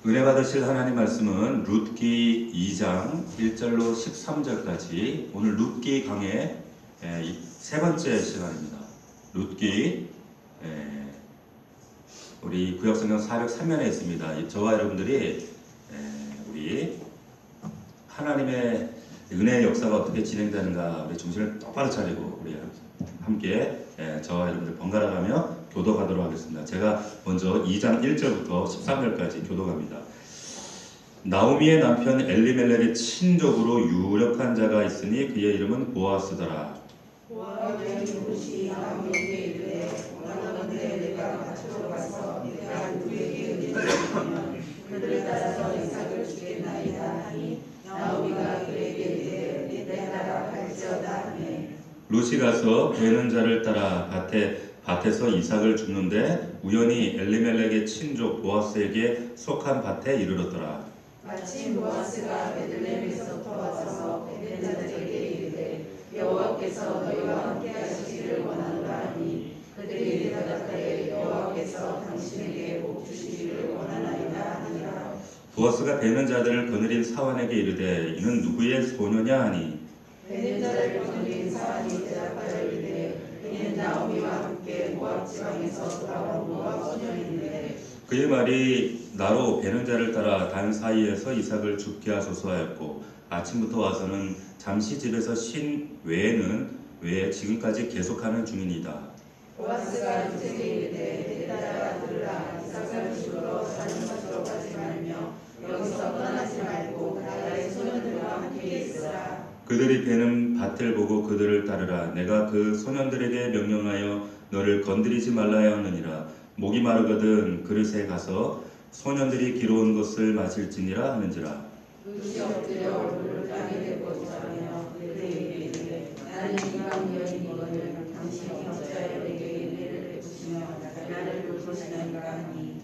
은혜 받으실 하나님 말씀은 룻기 2장 1절로 13절까지 오늘 룻기 강의 세 번째 시간입니다. 룻기 우리 구약성경 403면에 있습니다. 저와 여러분들이 우리 하나님의 은혜의 역사가 어떻게 진행되는가 우리 정신을 똑바로 차리고 우리 함께 저와 여러분들 번갈아 가며 교독하도록 하겠습니다. 제가 먼저 2장 1절부터 13절까지 교독합니다. 나오미의 남편 엘리멜렉의 친족으로 유력한 자가 있으니 그의 이름은 보아스더라. 보아스의 룻이 나오미에게 이르되 원하건대 내가 밭으로 가서 내가 누구에게 은혜를 주면 그를 따라서 이삭을 주겠나이다 하니 나오미가 그에게 이르되 내 따라 갈지어다 하네. 룻이 가서 베는 자를 따라 밭에서 이삭을 줍는데 우연히 엘리멜렉의 친족 보아스에게 속한 밭에 이르렀더라. 마침 보아스가 베들레헴에서 와서 베는 자들에게 이르되 여호와께서 너희와 함께 하시기를 원하노라 하니 그들이 대답하되 여호와께서 당신에게 복 주시기를 원하나이다 하니라. 보아스가 베는 자들을 거느린 사환에게 이르되 이는 누구의 소녀냐 하니 베는 자를 거느린 사환이 대답하여 이르되 이는 나오미와 함께 모압 지방에서 돌아온 모압 소년인데 그의 말이 나로 베는 자를 따라 단 사이에서 이삭을 죽게 하소서 하였고 아침부터 와서는 잠시 집에서 쉰 외에 지금까지 계속하는 중이니이다. 보아스가 룻에게 이르되 내 딸아 들으라. 이삭을 죽으러 다른 곳으로 가지 말며 여기서 떠나지 말고 나의 소년들과 함께 있으라. 그들이 베는 밭을 보고 그들을 따르라. 내가 그 소년들에게 명령하여 너를 건드리지 말라 하였느니라. 목이 마르거든 그릇에 가서 소년들이 기러운 것을 마실지니라 하는지라. 룻이 엎드려 얼굴을 땅에 대고 절하며 그들에게 이르되 나는 이방 여인이거늘 당신이 어찌하여 내게 은혜를 베푸시며 나를 돌보시나이까 하니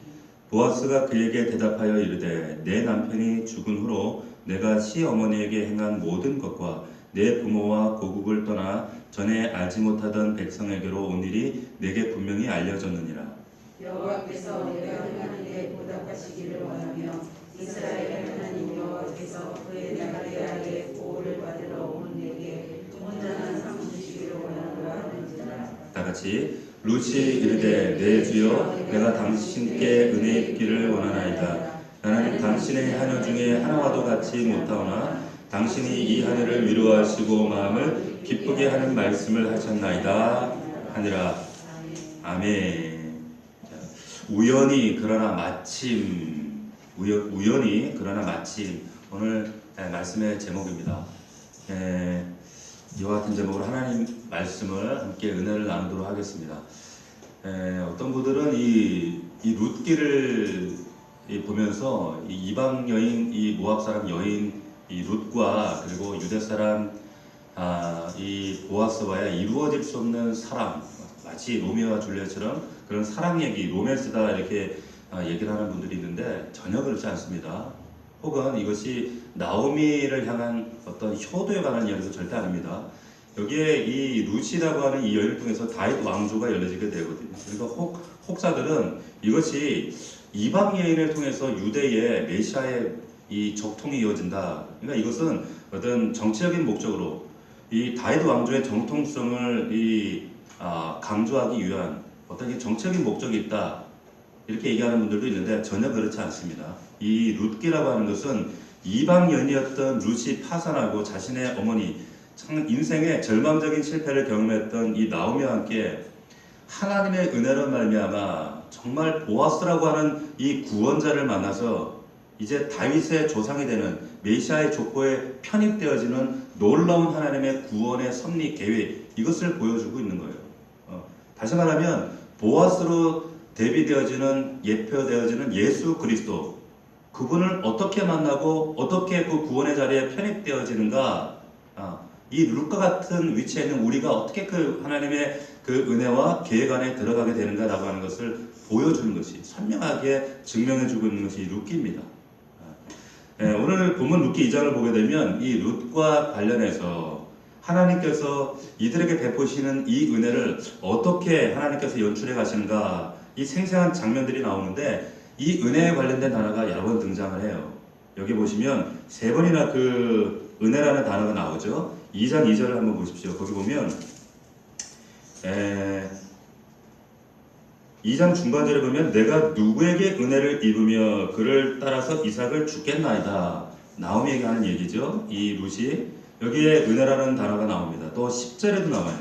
보아스가 그에게 대답하여 이르되 내 남편이 죽은 후로 내가 시어머니에게 행한 모든 것과 내 부모와 고국을 떠나 전에 알지 못하던 백성에게로 온 일이 내게 분명히 알려졌느니라. 여호와께서 내가 행하는 데 보답하시기를 원하며 이스라엘 하나님 여호와께서 그의 나라의 보호를 받으러 온 내게 온전한 상 주시기를 원하노라 하는지라. 다같이 룻이 이르되 내 주여 내가 당신께 은혜 입기를 원하나이다. 나는 당신의 하녀 중에 하나와도 같이 못하오나 당신이 이 하늘을 위로하시고 마음을 기쁘게 하는 말씀을 하셨나이다 하니라. 아멘. 우연히 그러나 마침 오늘 말씀의 제목입니다. 이와 같은 제목으로 하나님 말씀을 함께 은혜를 나누도록 하겠습니다. 어떤 분들은 이 룻기를 보면서 이 이방 여인, 이 모압 사람 여인 이 룻과 그리고 유대 사람 이 보아스와의 이루어질 수 없는 사랑, 마치 로미오와 줄리엣처럼 그런 사랑 얘기, 로맨스다 이렇게 얘기를 하는 분들이 있는데 전혀 그렇지 않습니다. 혹은 이것이 나오미를 향한 어떤 효도에 관한 이야기도 절대 아닙니다. 여기에 이 룻이라고 하는 이 여인을 통해서 다윗 왕조가 열려지게 되거든요. 그리고 혹사들은 이것이 이방 여인을 통해서 유대의 메시아의 이 적통이 이어진다. 그러니까 이것은 어떤 정치적인 목적으로 이 다윗 왕조의 정통성을 강조하기 위한 어떤 정치적인 목적이 있다. 이렇게 얘기하는 분들도 있는데 전혀 그렇지 않습니다. 이 룻기라고 하는 것은 이방 여인이었던 룻이 파산하고 자신의 어머니 참 인생의 절망적인 실패를 경험했던 이 나오미와 함께 하나님의 은혜로 말미암아 정말 보아스라고 하는 이 구원자를 만나서 이제 다윗의 조상이 되는 메시아의 족보에 편입되어지는 놀라운 하나님의 구원의 섭리 계획, 이것을 보여주고 있는 거예요. 다시 말하면 보아스로 대비되어지는 예표되어지는 예수 그리스도, 그분을 어떻게 만나고 어떻게 그 구원의 자리에 편입되어지는가, 이 룻과 같은 위치에 있는 우리가 어떻게 그 하나님의 그 은혜와 계획 안에 들어가게 되는가라고 하는 것을 보여주는 것이, 선명하게 증명해주고 있는 것이 룻기입니다. 오늘 본문 룻기 2장을 보게 되면 이 룻과 관련해서 하나님께서 이들에게 베푸시는 이 은혜를 어떻게 하나님께서 연출해 가시는가, 이 생생한 장면들이 나오는데 이 은혜에 관련된 단어가 여러 번 등장을 해요. 여기 보시면 세 번이나 그 은혜라는 단어가 나오죠. 2장 2절을 한번 보십시오. 거기 보면 2장 중반절에 보면 내가 누구에게 은혜를 입으며 그를 따라서 이삭을 주겠나이다. 나오미에게 하는 얘기죠. 이 룻이 여기에 은혜라는 단어가 나옵니다. 또 10절에도 나와요.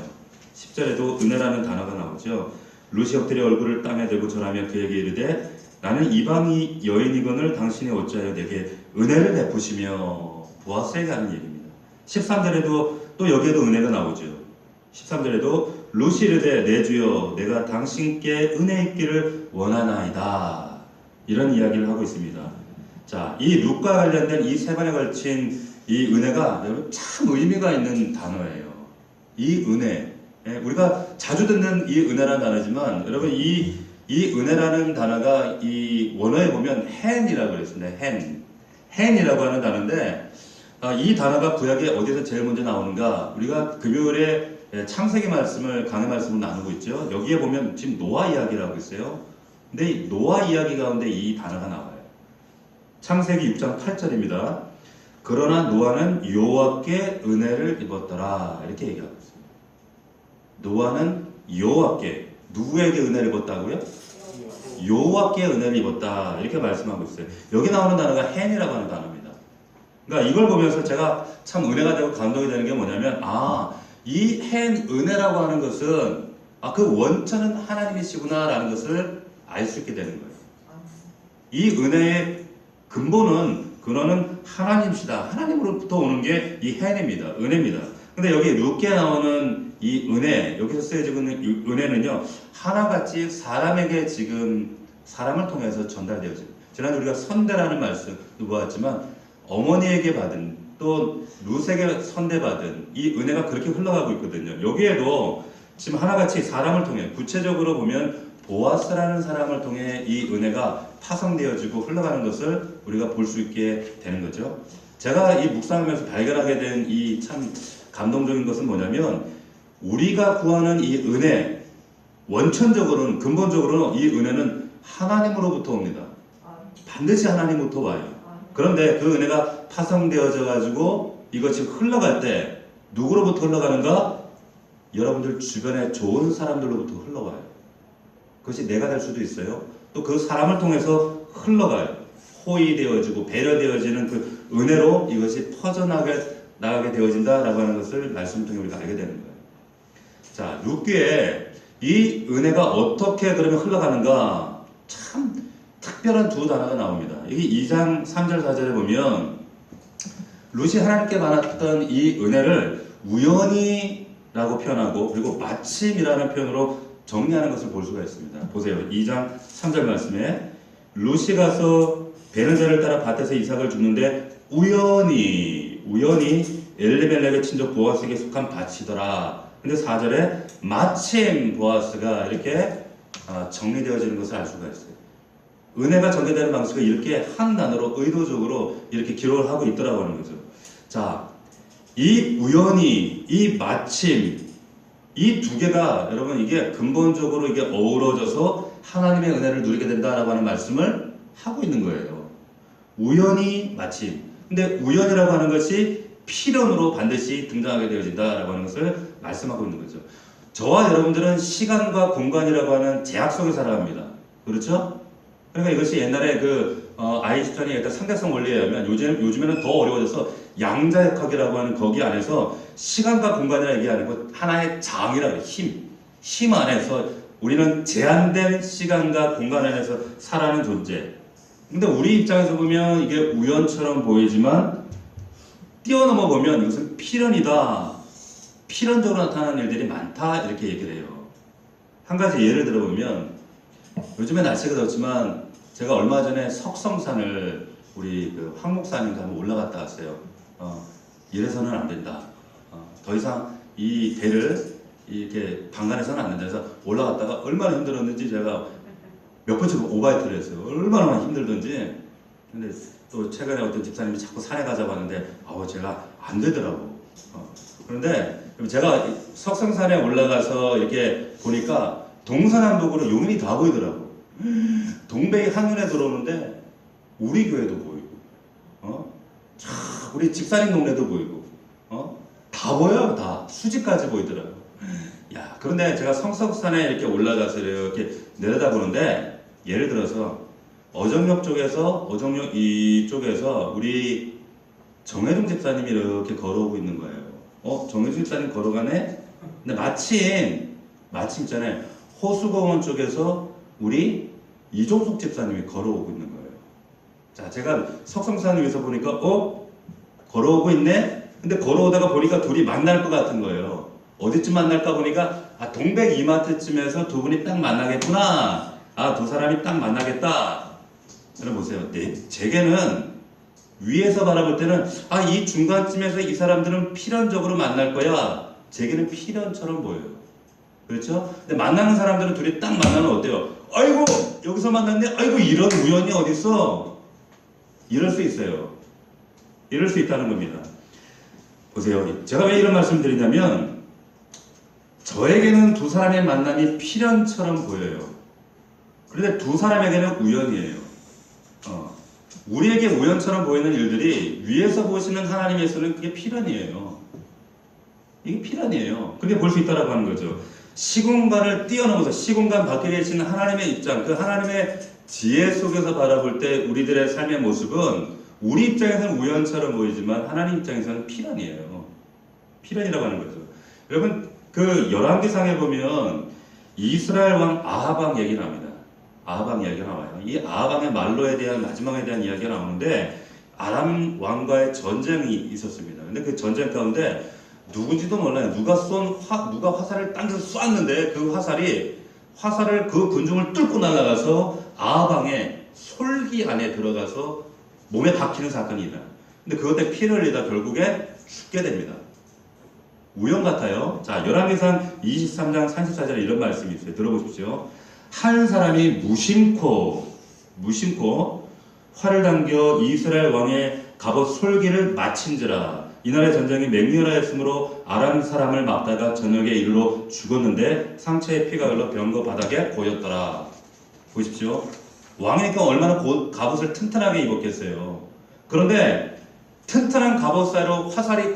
10절에도 은혜라는 단어가 나오죠. 룻이 엎드려 얼굴을 땅에 대고 절하며 그에게 이르되 나는 이방이 여인이거늘 당신의 어찌하여 내게 은혜를 베푸시며 보아스에게 하는 얘기입니다. 13절에도 또 여기에도 은혜가 나오죠. 13절에도 룻이 이르되 내 주여 내가 당신께 은혜 있기를 원하나이다. 이런 이야기를 하고 있습니다. 자, 이 룻과 관련된 이 세 번에 걸친 이 은혜가 여러분 참 의미가 있는 단어예요. 이 은혜, 우리가 자주 듣는 이 은혜라는 단어지만 여러분 이 은혜라는 단어가 이 원어에 보면 hand이라고 그랬습니다. hand이라고 하는 단어인데 이 단어가 구약에 어디서 제일 먼저 나오는가? 우리가 금요일에 창세기 말씀을 강의 말씀을 나누고 있죠. 여기에 보면 지금 노아 이야기를 하고 있어요. 근데 이 노아 이야기 가운데 이 단어가 나와요. 창세기 6장 8절입니다. 그러나 노아는 여호와께 은혜를 입었더라. 이렇게 얘기하고 있어요. 노아는 여호와께 누구에게 은혜를 입었다고요? 여호와께 은혜를 입었다. 이렇게 말씀하고 있어요. 여기 나오는 단어가 헨이라고 하는 단어입니다. 그러니까 이걸 보면서 제가 참 은혜가 되고 감동이 되는 게 뭐냐면 이 헨 은혜라고 하는 것은 그 원천은 하나님이시구나라는 것을 알 수 있게 되는 거예요. 이 은혜의 근본은 하나님이시다. 하나님으로부터 오는 게 이 헨입니다. 은혜입니다. 근데 여기 룻게 나오는 이 은혜, 여기서 쓰여지고 있는 은혜는요, 하나같이 사람에게 지금 사람을 통해서 전달되어집니다. 지난주 우리가 선대라는 말씀도 보았지만 어머니에게 받은 또 룻에게 선대받은 이 은혜가 그렇게 흘러가고 있거든요. 여기에도 지금 하나같이 사람을 통해 구체적으로 보면 보아스라는 사람을 통해 이 은혜가 파송되어지고 흘러가는 것을 우리가 볼 수 있게 되는 거죠. 제가 이 묵상하면서 발견하게 된 이 참 감동적인 것은 뭐냐면 우리가 구하는 이 은혜 원천적으로는 근본적으로는 이 은혜는 하나님으로부터 옵니다. 반드시 하나님부터 와요. 그런데 그 은혜가 파송되어져 가지고 이것이 흘러갈 때 누구로부터 흘러가는가? 여러분들 주변에 좋은 사람들로부터 흘러가요. 그것이 내가 될 수도 있어요. 또 그 사람을 통해서 흘러가요. 호의되어지고 배려되어지는 그 은혜로 이것이 퍼져나가게 되어진다라고 하는 것을 말씀 통해 우리가 알게 되는 거예요. 자, 룻기에 이 은혜가 어떻게 그러면 흘러가는가? 참 특별한 두 단어가 나옵니다. 여기 2장 3절 4절에 보면 룻이 하나님께 받았던 이 은혜를 우연히라고 표현하고 그리고 마침이라는 표현으로 정리하는 것을 볼 수가 있습니다. 보세요. 2장 3절 말씀에 룻이 가서 베느자를 따라 밭에서 이삭을 줍는데 우연히 엘리멜렉의 친족 보아스에게 속한 밭이더라. 근데 4절에 마침 보아스가 이렇게 정리되어지는 것을 알 수가 있어요. 은혜가 전개되는 방식을 이렇게 한 단어로 의도적으로 이렇게 기록을 하고 있더라고 하는 거죠. 자, 이 우연히, 이 마침, 이 두 개가 여러분 이게 근본적으로 이게 어우러져서 하나님의 은혜를 누리게 된다라고 하는 말씀을 하고 있는 거예요. 우연히 마침. 근데 우연이라고 하는 것이 필연으로 반드시 등장하게 되어진다라고 하는 것을 말씀하고 있는 거죠. 저와 여러분들은 시간과 공간이라고 하는 제약 속에 살아갑니다. 그렇죠? 그러니까 이것이 옛날에 아인슈타인이 했던 상대성 원리에 의하면 요즘에는 더 어려워져서 양자역학이라고 하는 거기 안에서 시간과 공간이라 얘기 아니고 하나의 장이라고 해요. 힘 안에서 우리는 제한된 시간과 공간 안에서 살아가는 존재. 근데 우리 입장에서 보면 이게 우연처럼 보이지만 뛰어넘어 보면 이것은 필연이다. 필연적으로 나타나는 일들이 많다. 이렇게 얘기를 해요. 한 가지 예를 들어보면 요즘에 날씨가 덥지만 제가 얼마 전에 석성산을 우리 황 목사님과 한번 올라갔다 왔어요. 이래서는 안 된다. 더 이상 이 배를 이렇게 방관해서는 안 된다. 그래서 올라갔다가 얼마나 힘들었는지 제가 몇 번째 오바이트를 했어요. 얼마나 힘들던지. 근데 또 최근에 어떤 집사님이 자꾸 산에 가자고 하는데 제가 안 되더라고. 그런데 제가 석성산에 올라가서 이렇게 보니까 동서남북으로 용인이 다 보이더라고. 동백이 한눈에 들어오는데 우리 교회도 보이고, 참 우리 집사님 동네도 보이고, 다 보여요. 다 수지까지 보이더라고요. 야, 그런데 제가 성석산에 이렇게 올라가서 이렇게 내려다보는데, 예를 들어서 어정역 이쪽에서 우리 정혜중 집사님이 이렇게 걸어오고 있는 거예요. 정혜중 집사님 걸어가네? 근데 마침 있잖아요. 호수공원 쪽에서 우리 이종숙 집사님이 걸어오고 있는 거예요. 자, 제가 석성산 위에서 보니까 걸어오고 있네? 근데 걸어오다가 보니까 둘이 만날 것 같은 거예요. 어디쯤 만날까 보니까 동백 이마트쯤에서 두 분이 딱 만나겠구나. 두 사람이 딱 만나겠다. 여러분 보세요. 제게는 위에서 바라볼 때는 이 중간쯤에서 이 사람들은 필연적으로 만날 거야. 제게는 필연처럼 보여요. 그렇죠? 근데 만나는 사람들은 둘이 딱 만나면 어때요? 아이고 여기서 만났네. 아이고 이런 우연이 어딨어? 이럴 수 있어요. 이럴 수 있다는 겁니다. 보세요. 제가 왜 이런 말씀을 드리냐면 저에게는 두 사람의 만남이 필연처럼 보여요. 그런데 두 사람에게는 우연이에요. 우리에게 우연처럼 보이는 일들이 위에서 보시는 하나님에서는 그게 필연이에요. 이게 필연이에요. 그렇게 볼 수 있다라고 하는 거죠. 시공간을 뛰어넘어서 시공간 밖에 계시는 하나님의 입장, 그 하나님의 지혜 속에서 바라볼 때 우리들의 삶의 모습은 우리 입장에서는 우연처럼 보이지만 하나님 입장에서는 필연이에요. 필연이라고 하는 거죠. 여러분 그 열왕기상에 보면 이스라엘 왕 아합 왕 얘기 나옵니다. 아합 왕 이야기가 나와요. 이 아합 왕의 말로에 대한 마지막에 대한 이야기가 나오는데 아람 왕과의 전쟁이 있었습니다. 근데 그 전쟁 가운데 누군지도 몰라요. 누가 화살을 당겨서 쏘았는데 그 화살을 그 군중을 뚫고 날아가서 아합 왕의 솔기 안에 들어가서 몸에 박히는 사건이다. 근데 그것 때문에 피를 흘리다 결국에 죽게 됩니다. 우연 같아요. 자, 열왕기상 23장 34절에 이런 말씀이 있어요. 들어보십시오. 한 사람이 무심코 활을 당겨 이스라엘 왕의 갑옷 솔기를 마친지라. 이날의 전쟁이 맹렬하였으므로 아람 사람을 막다가 저녁에 이르러 죽었는데 상처에 피가 흘러 병거 바닥에 고였더라. 보십시오. 왕이니까 얼마나 갑옷을 튼튼하게 입었겠어요. 그런데 튼튼한 갑옷 사이로 화살이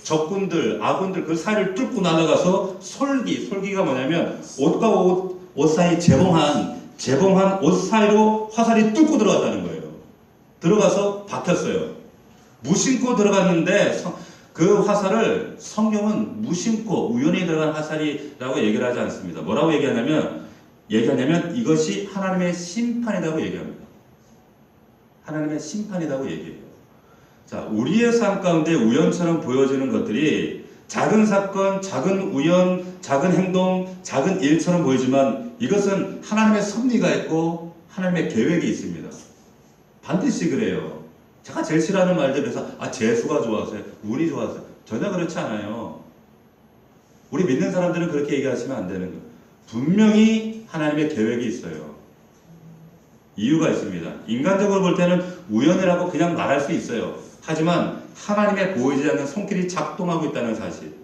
적군들, 아군들 그 사이를 뚫고 날아가서 솔기가 뭐냐면 옷과 옷 사이 재봉한 옷 사이로 화살이 뚫고 들어갔다는 거예요. 들어가서 박혔어요. 무심코 들어갔는데 그 화살을 성경은 무심코 우연히 들어간 화살이라고 얘기를 하지 않습니다. 뭐라고 얘기하냐면 이것이 하나님의 심판이라고 얘기합니다. 하나님의 심판이라고 얘기해요. 자, 우리의 삶 가운데 우연처럼 보여지는 것들이 작은 사건, 작은 우연, 작은 행동, 작은 일처럼 보이지만 이것은 하나님의 섭리가 있고 하나님의 계획이 있습니다. 반드시 그래요. 제가 제일 싫어하는 말들에서 재수가 좋아서요, 운이 좋아서요. 전혀 그렇지 않아요. 우리 믿는 사람들은 그렇게 얘기하시면 안 되는 거예요. 분명히 하나님의 계획이 있어요. 이유가 있습니다. 인간적으로 볼 때는 우연이라고 그냥 말할 수 있어요. 하지만 하나님의 보이지 않는 손길이 작동하고 있다는 사실,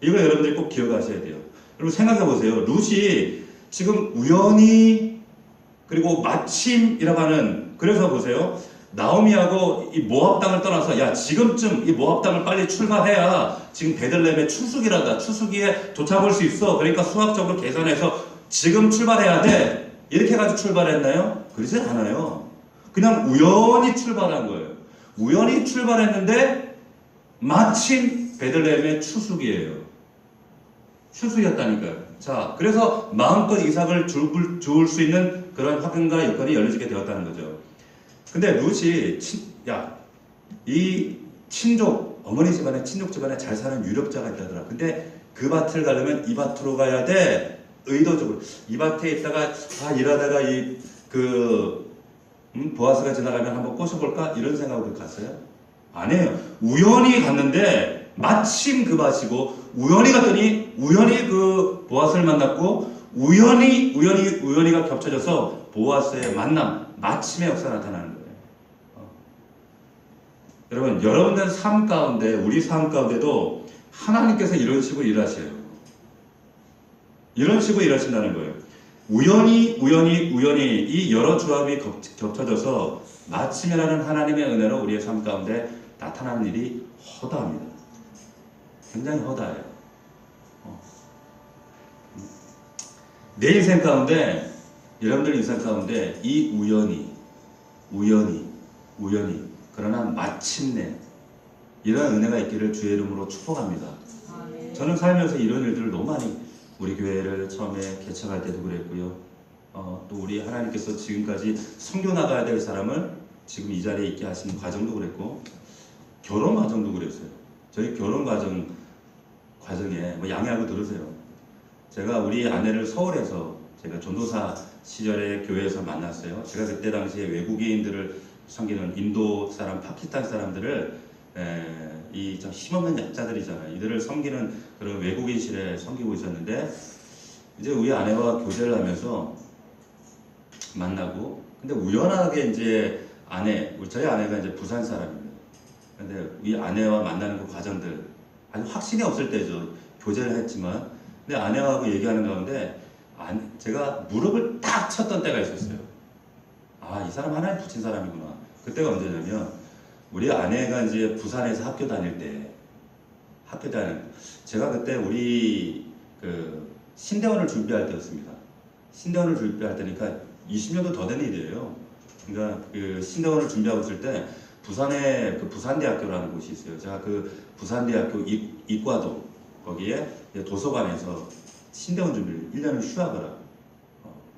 이거 여러분들이 꼭 기억하셔야 돼요. 여러분 생각해 보세요. 룻이 지금 우연히 그리고 마침이라고 하는, 그래서 보세요. 나오미하고 이 모압 땅을 떠나서 지금쯤 이 모압 땅을 빨리 출발해야 지금 베들레헴의 추수기라다. 추수기에 도착할 수 있어. 그러니까 수학적으로 계산해서 지금 출발해야 돼. 이렇게 해가지고 출발했나요? 그러지 않아요. 그냥 우연히 출발한 거예요. 우연히 출발했는데 마침 베들레헴의 추수기예요. 추수기였다니까요. 자, 그래서 마음껏 이삭을 주울 수 있는 그런 확인과 여건이 열려지게 되었다는 거죠. 근데 룻이 이 친족, 어머니 집안에 친족 집안에 잘 사는 유력자가 있다더라. 근데 그 밭을 가려면 이 밭으로 가야 돼. 의도적으로 이 밭에 있다가 일하다가 보아스가 지나가면 한번 꼬셔볼까 이런 생각으로 갔어요? 아니에요. 우연히 갔는데 마침 그 밭이고, 우연히 갔더니 우연히 그 보아스를 만났고, 우연히가 겹쳐져서 보아스의 만남, 마침의 역사가 나타나는 거예요. 여러분, 여러분들 삶 가운데, 우리 삶 가운데도 하나님께서 이런 식으로 일하셔요. 이런 식으로 일하신다는 거예요. 우연히 이 여러 조합이 겹쳐져서 마침이라는 하나님의 은혜로 우리의 삶 가운데 나타나는 일이 허다합니다. 굉장히 허다해요. 내 인생 가운데, 여러분들 인생 가운데 이 우연히 그러나 마침내 이런 은혜가 있기를 주의 이름으로 축복합니다. 저는 살면서 이런 일들을 너무 많이, 우리 교회를 처음에 개척할 때도 그랬고요. 또 우리 하나님께서 지금까지 섬겨 나가야 될 사람을 지금 이 자리에 있게 하신 과정도 그랬고, 결혼 과정도 그랬어요. 저희 결혼 과정에 뭐 양해하고 들으세요. 제가 우리 아내를 서울에서, 제가 전도사 시절에 교회에서 만났어요. 제가 그때 당시에 외국인들을 섬기는 인도 사람, 파키스탄 사람들을 이 좀 힘없는 약자들이잖아요. 이들을 섬기는 그런 외국인실에 섬기고 있었는데, 이제 우리 아내와 교제를 하면서 만나고, 근데 우연하게 이제 저희 아내가 이제 부산 사람입니다. 근데 이 아내와 만나는 그 과정들, 아주 확신이 없을 때죠. 교제를 했지만, 근데 아내하고 얘기하는 가운데 제가 무릎을 딱 쳤던 때가 있었어요. 아, 이 사람 하나님 붙인 사람이구나. 그때가 언제냐면, 우리 아내가 이제 부산에서 학교 다닐 때, 제가 그때 우리 그 신대원을 준비할 때였습니다. 신대원을 준비할 때니까 20년도 더 된 일이에요. 그러니까 그 신대원을 준비하고 있을 때 부산에 그 부산대학교라는 곳이 있어요. 제가 그 부산대학교 이과동 거기에 도서관에서 신대원 준비를 1년을 휴학을 하고,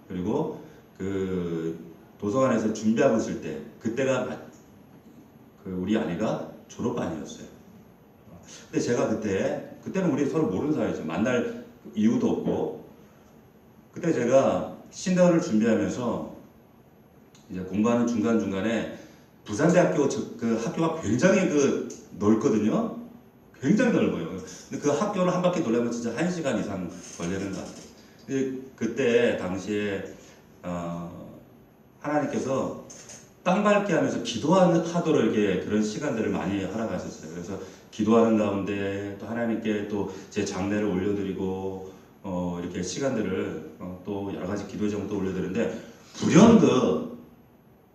그리고 그 도서관에서 준비하고 있을 때, 그때가 그 우리 아내가 졸업반이었어요. 근데 제가 그때는 우리 서로 모르는 사이죠. 만날 이유도 없고. 그때 제가 신대원을 준비하면서 이제 공부하는 중간중간에 부산대학교 그 학교가 굉장히 넓거든요. 굉장히 넓어요. 근데 그 학교를 한 바퀴 돌려면 진짜 1시간 이상 걸리는 것 같아요. 근데 그때 당시에 하나님께서 땅 밟기 하면서 기도하도록 이렇게 그런 시간들을 많이 허락하셨어요. 그래서 기도하는 가운데 또 하나님께 또 제 장례를 올려드리고 이렇게 시간들을 또 여러 가지 기도 제목도 올려드리는데,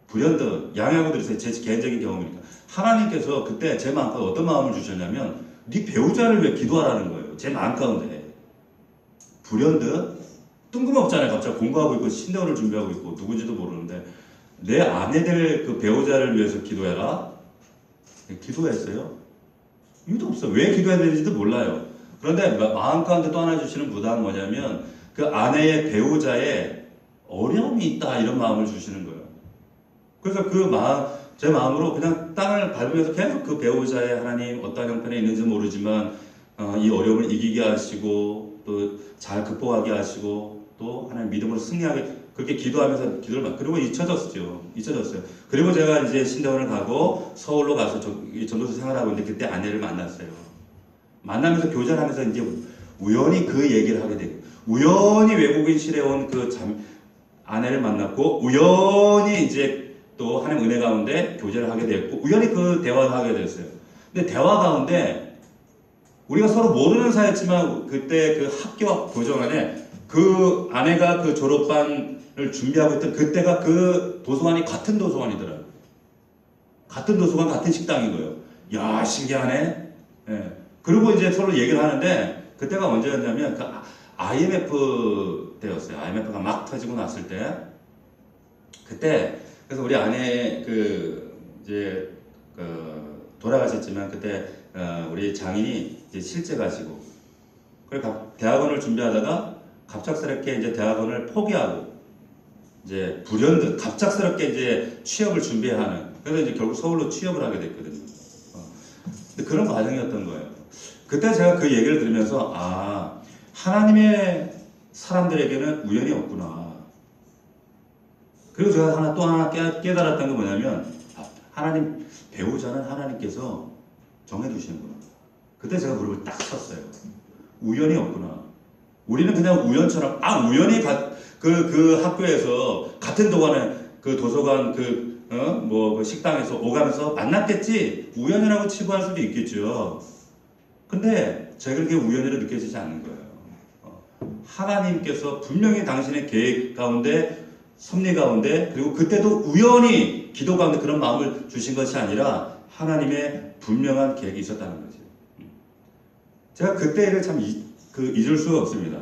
불현듯 양해하고 들으세요. 제 개인적인 경험이니까. 하나님께서 그때 제 마음 가운데 어떤 마음을 주셨냐면, 네 배우자를 위해 기도하라는 거예요. 제 마음 가운데. 불현듯 뜬금없잖아요. 갑자기 공부하고 있고 신대원을 준비하고 있고 누군지도 모르는데, 내 아내 될 그 배우자를 위해서 기도해라. 기도했어요. 이유도 없어. 왜 기도해야 되는지도 몰라요. 그런데 마음 가운데 또 하나 주시는 부담은 뭐냐면, 그 아내의 배우자의 어려움이 있다, 이런 마음을 주시는 거예요. 그래서 제 마음으로 그냥 땅을 밟으면서 계속 그 배우자의 하나님 어떤 형편에 있는지 모르지만 이 어려움을 이기게 하시고 또 잘 극복하게 하시고 또 하나님 믿음으로 승리하게, 그렇게 기도하면서 그리고 잊혀졌어요. 그리고 제가 이제 신대원을 가고 서울로 가서 전도사 생활하고 있는데, 그때 아내를 만났어요. 만나면서 교제를 하면서 이제 우연히 그 얘기를 하게 되고, 우연히 외국인실에 온 그 아내를 만났고, 우연히 이제 또 하나님 은혜 가운데 교제를 하게 됐고, 우연히 그 대화를 하게 됐어요. 근데 대화 가운데 우리가 서로 모르는 사이였지만, 그때 그 학교 교정안에 그 아내가 그 졸업반을 준비하고 있던 그때가 그 도서관이 같은 도서관이더라고요. 같은 도서관, 같은 식당인 거예요. 야, 신기하네. 예. 그리고 이제 서로 얘기를 하는데, 그때가 언제였냐면 그 IMF 때였어요. IMF가 막 터지고 났을 때. 그때 그래서 우리 아내 이제 돌아가셨지만, 그때 우리 장인이 이제 실제 가시고, 그리고 대학원을 준비하다가 갑작스럽게 이제 대학원을 포기하고, 이제 불현듯 갑작스럽게 이제 취업을 준비하는, 그래서 이제 결국 서울로 취업을 하게 됐거든요. 근데 그런 과정이었던 거예요. 그때 제가 그 얘기를 들으면서, 하나님의 사람들에게는 우연이 없구나. 그리고 제가 또 하나 깨달았던 게 뭐냐면, 하나님 배우자는 하나님께서 정해주시는구나. 그때 제가 무릎을 딱 쳤어요. 우연이 없구나. 우리는 그냥 우연처럼 우연히 그 학교에서 같은 도서관 그 식당에서 오가면서 만났겠지, 우연이라고 치부할 수도 있겠죠. 근데 제가 그게 우연이라 느껴지지 않는 거예요. 하나님께서 분명히 당신의 계획 가운데, 섭리 가운데, 그리고 그때도 우연히 기도 가운데 그런 마음을 주신 것이 아니라 하나님의 분명한 계획이 있었다는 거죠. 제가 그때를 참 잊을 수가 없습니다.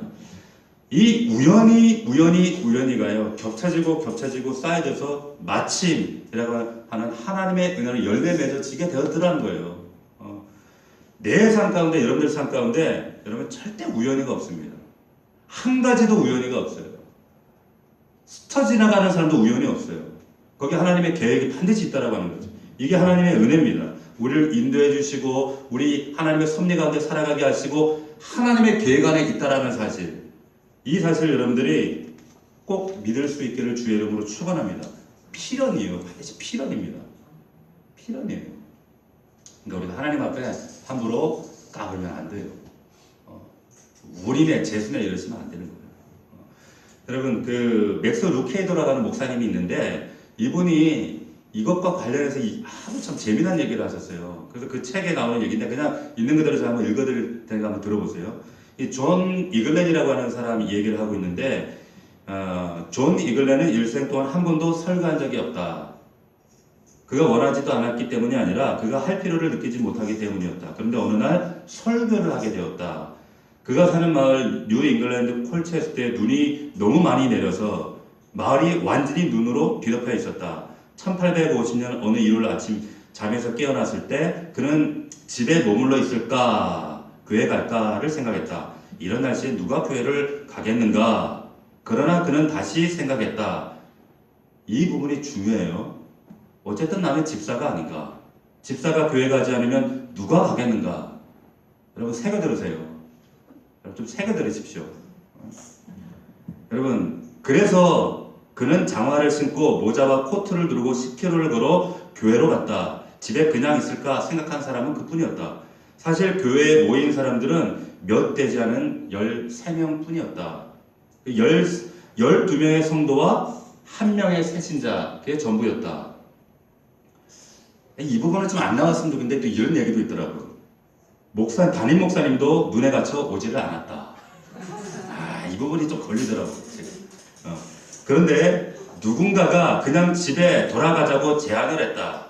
이 우연히가요, 겹쳐지고 쌓여져서 마침이라고 하는 하나님의 은혜로 열매 맺어지게 되었더라는 거예요. 내 삶 가운데, 여러분들 삶 가운데, 여러분 절대 우연히가 없습니다. 한 가지도 우연히가 없어요. 스쳐 지나가는 사람도 우연히 없어요. 거기 하나님의 계획이 반드시 있다라고 하는 거죠. 이게 하나님의 은혜입니다. 우리를 인도해 주시고, 우리 하나님의 섭리 가운데 살아가게 하시고, 하나님의 계획 안에 있다라는 사실. 이 사실 여러분들이 꼭 믿을 수 있기를 주의 이름으로 축원합니다. 필연이에요. 반드시 필연입니다. 필연이에요. 그러니까 우리가 하나님 앞에 함부로 까불면 안 돼요. 우림에 재순에 이러시면 안 되는 거예요. 여러분, 그 맥스 루케이도라고 하는 목사님이 있는데, 이분이 이것과 관련해서 아주 참 재미난 얘기를 하셨어요. 그래서 그 책에 나오는 얘기인데 그냥 있는 그대로 제가 한번 읽어드릴 테니까 한번 들어보세요. 이 존 이글렌이라고 하는 사람이 얘기를 하고 있는데, 존 이글렌은 일생 동안 한 번도 설교한 적이 없다. 그가 원하지도 않았기 때문이 아니라 그가 할 필요를 느끼지 못하기 때문이었다. 그런데 어느 날 설교를 하게 되었다. 그가 사는 마을 뉴 잉글랜드 콜체스터에 눈이 너무 많이 내려서 마을이 완전히 눈으로 뒤덮여 있었다. 1850년 어느 일요일 아침 잠에서 깨어났을 때 그는 집에 머물러 있을까, 교회 갈까를 생각했다. 이런 날씨에 누가 교회를 가겠는가? 그러나 그는 다시 생각했다. 이 부분이 중요해요. 어쨌든 나는 집사가 아닌가. 집사가 교회 가지 않으면 누가 가겠는가? 여러분 새겨 들으세요. 여러분 좀 새겨 들으십시오. 여러분, 그래서 그는 장화를 신고 모자와 코트를 두르고 10km를 걸어 교회로 갔다. 집에 그냥 있을까 생각한 사람은 그뿐이었다. 사실 교회에 모인 사람들은 몇 되지 않은 13명 뿐이었다. 12명의 성도와 1명의 새신자, 그게 전부였다. 이 부분은 좀 안 나왔으면 좋겠는데 또 이런 얘기도 있더라고요. 담임 목사님도 눈에 갇혀 오지를 않았다. 이 부분이 좀 걸리더라고요. 그런데 누군가가 그냥 집에 돌아가자고 제안을 했다.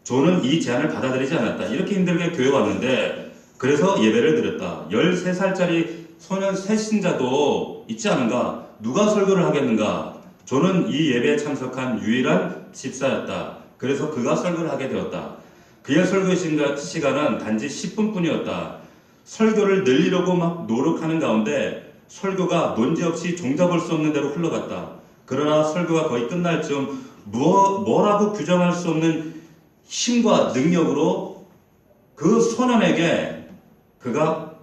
존은 이 제안을 받아들이지 않았다. 이렇게 힘들게 교회 왔는데 그래서 예배를 드렸다. 13살짜리 소년 새신자도 있지 않은가? 누가 설교를 하겠는가? 존은 이 예배에 참석한 유일한 집사였다. 그래서 그가 설교를 하게 되었다. 그의 설교 시간은 단지 10분뿐이었다. 설교를 늘리려고 막 노력하는 가운데 설교가 논지없이 종잡을 수 없는 대로 흘러갔다. 그러나 설교가 거의 끝날 즈음 뭐라고 규정할 수 없는 힘과 능력으로 그 소년에게 그가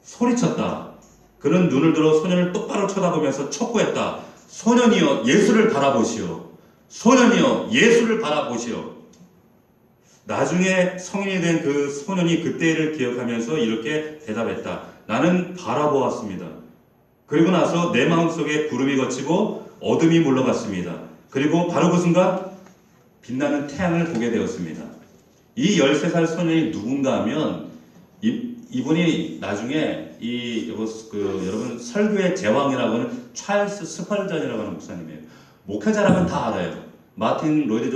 소리쳤다. 그는 눈을 들어 소년을 똑바로 쳐다보면서 촉구했다. 소년이여 예수를 바라보시오. 소년이여 예수를 바라보시오. 나중에 성인이 된 그 소년이 그때를 기억하면서 이렇게 대답했다. 나는 바라보았습니다. 그리고 나서 내 마음속에 구름이 걷히고 어둠이 물러갔습니다. 그리고 바로 그 순간 빛나는 태양을 보게 되었습니다. 이 13살 소년이 누군가 하면 이분이 나중에 여러분 설교의 제왕이라고 하는 찰스 스펄전이라고 하는 목사님이에요. 목회자라면 다 알아요. 마틴 로이드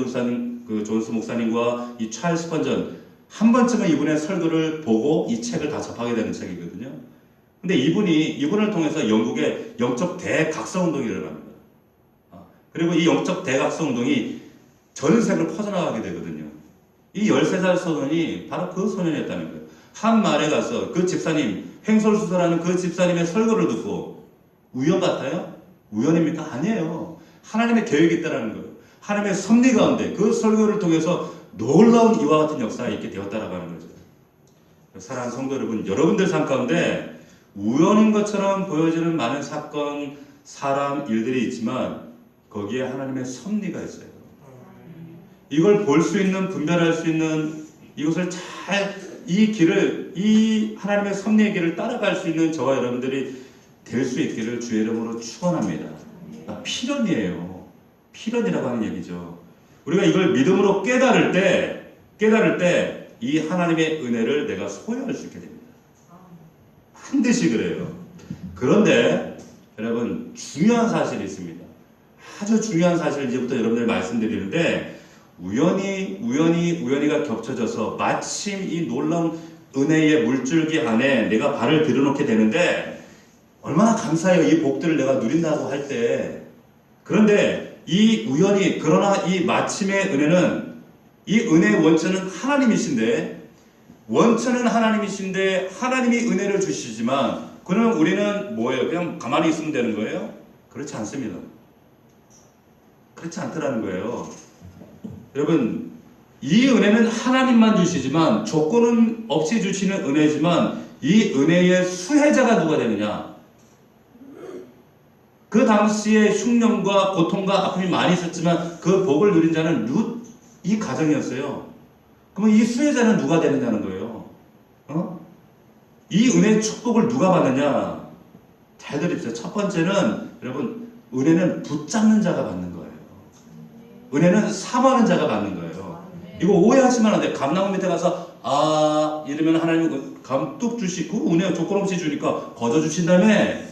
존스 목사님과 이 찰스 스펄전 한 번쯤은 이분의 설교를 보고 이 책을 다 접하게 되는 책이거든요. 근데 이분을 통해서 영국의 영적 대각성운동이 일어납니다. 그리고 이 영적 대각성운동이 전 세계로 퍼져나가게 되거든요. 이 13살 소년이 바로 그 소년이었다는 거예요. 한 마을에 가서 그 집사님, 횡설수설하는 그 집사님의 설교를 듣고 우연 같아요? 우연입니까? 아니에요. 하나님의 계획이 있다는 거예요. 하나님의 섭리 가운데 그 설교를 통해서 놀라운 이와 같은 역사가 있게 되었다라고 하는 거죠. 사랑하는 성도 여러분, 여러분들 삶 가운데 우연인 것처럼 보여지는 많은 사건, 사람, 일들이 있지만 거기에 하나님의 섭리가 있어요. 이걸 볼 수 있는, 분별할 수 있는, 이것을 이 하나님의 섭리의 길을 따라갈 수 있는 저와 여러분들이 될 수 있기를 주의 이름으로 축원합니다. 필연이에요. 필연이라고 하는 얘기죠. 우리가 이걸 믿음으로 깨달을 때 이 하나님의 은혜를 내가 소유할 수 있게 됩니다. 반드시 그래요. 그런데 여러분 중요한 사실이 있습니다. 아주 중요한 사실을 이제부터 여러분들 말씀드리는데 우연히가 겹쳐져서 마침 이 놀라운 은혜의 물줄기 안에 내가 발을 들여놓게 되는데 얼마나 감사해요. 이 복들을 내가 누린다고 할 때. 그런데 이 우연히 그러나 이 마침의 은혜는 이 은혜의 원천은 하나님이신데 하나님이 은혜를 주시지만 그러면 우리는 뭐예요? 그냥 가만히 있으면 되는 거예요? 그렇지 않습니다. 그렇지 않더라는 거예요. 여러분 이 은혜는 하나님만 주시지만 조건은 없이 주시는 은혜지만 이 은혜의 수혜자가 누가 되느냐? 그 당시에 흉년과 고통과 아픔이 많이 있었지만 그 복을 누린 자는 룻 이 가정이었어요. 그러면 이 수혜자는 누가 되느냐는 거예요. 이 은혜의 축복을 누가 받느냐? 잘 들으십시오. 첫 번째는 여러분 은혜는 붙잡는 자가 받는 거예요. 은혜는 사모하는 자가 받는 거예요. 이거 오해하시면 안 돼요. 감나무 밑에 가서 이러면 하나님은 감뚝 주시고 은혜 조건 없이 주니까 거저 주신 다음에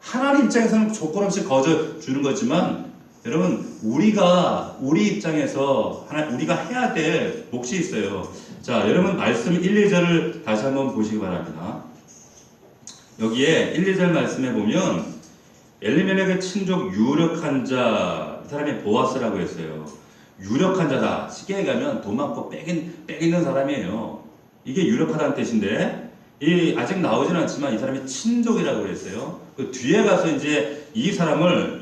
하나님 입장에서는 조건 없이 거저 주는 거지만 여러분 우리 입장에서 우리가 해야 될 몫이 있어요. 자, 여러분 말씀 1, 2절을 다시 한번 보시기 바랍니다. 여기에 1, 2절 말씀에 보면 엘리멜렉의 친족 유력한 자, 이 사람이 보아스라고 했어요. 유력한 자다. 쉽게 얘기하면 돈 많고 빽 있는 사람이에요. 이게 유력하다는 뜻인데 아직 나오진 않지만 이 사람이 친족이라고 했어요. 그 뒤에 가서 이제 이 사람을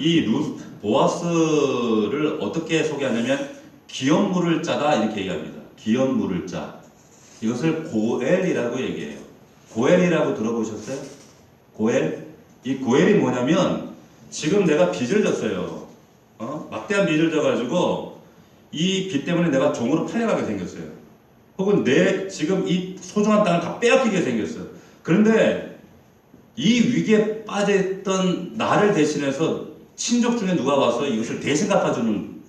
보아스를 어떻게 소개하냐면 기업 물을 자다 이렇게 얘기합니다. 기업 물을 자. 이것을 고엘이라고 얘기해요. 고엘이라고 들어보셨어요? 고엘? 이 고엘이 뭐냐면 지금 내가 빚을 졌어요. 막대한 빚을 져가지고 이 빚 때문에 내가 종으로 팔려가게 생겼어요. 혹은 내 지금 이 소중한 땅을 다 빼앗기게 생겼어요. 그런데 이 위기에 빠져있던 나를 대신해서 친족 중에 누가 와서 이것을 대신 갚아주는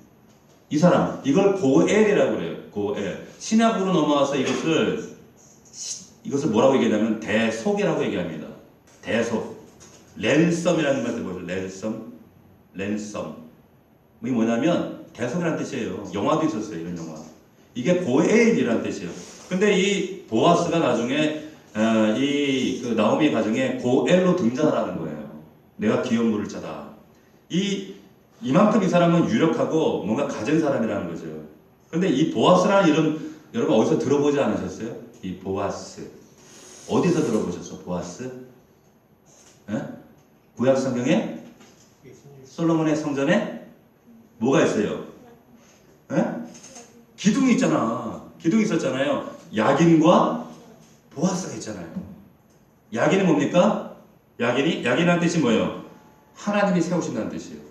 이 사람, 이걸 고엘이라고 그래요. 고엘. 신약으로 넘어와서 이것을 뭐라고 얘기하냐면 대속이라고 얘기합니다. 대속. 랜섬이라는 말 들어보죠. 랜섬. 이게 뭐냐면 대속이라는 뜻이에요. 영화도 있었어요. 이런 영화. 이게 고엘이라는 뜻이에요. 근데 이 보아스가 나중에 그 나오미 가정에 고엘로 등장하라는 거예요. 내가 기업 물을 자다. 이만큼 이 사람은 유력하고 뭔가 가진 사람이라는 거죠. 근데 이 보아스라는 이름 여러분 어디서 들어보지 않으셨어요? 이 보아스. 어디서 들어보셨어? 보아스? 구약 성경에? 솔로몬의 성전에? 뭐가 있어요? 기둥이 있잖아. 기둥이 있었잖아요. 야긴과 보아스가 있잖아요. 야긴은 뭡니까? 야긴이라는 뜻이 뭐예요? 하나님이 세우신다는 뜻이에요.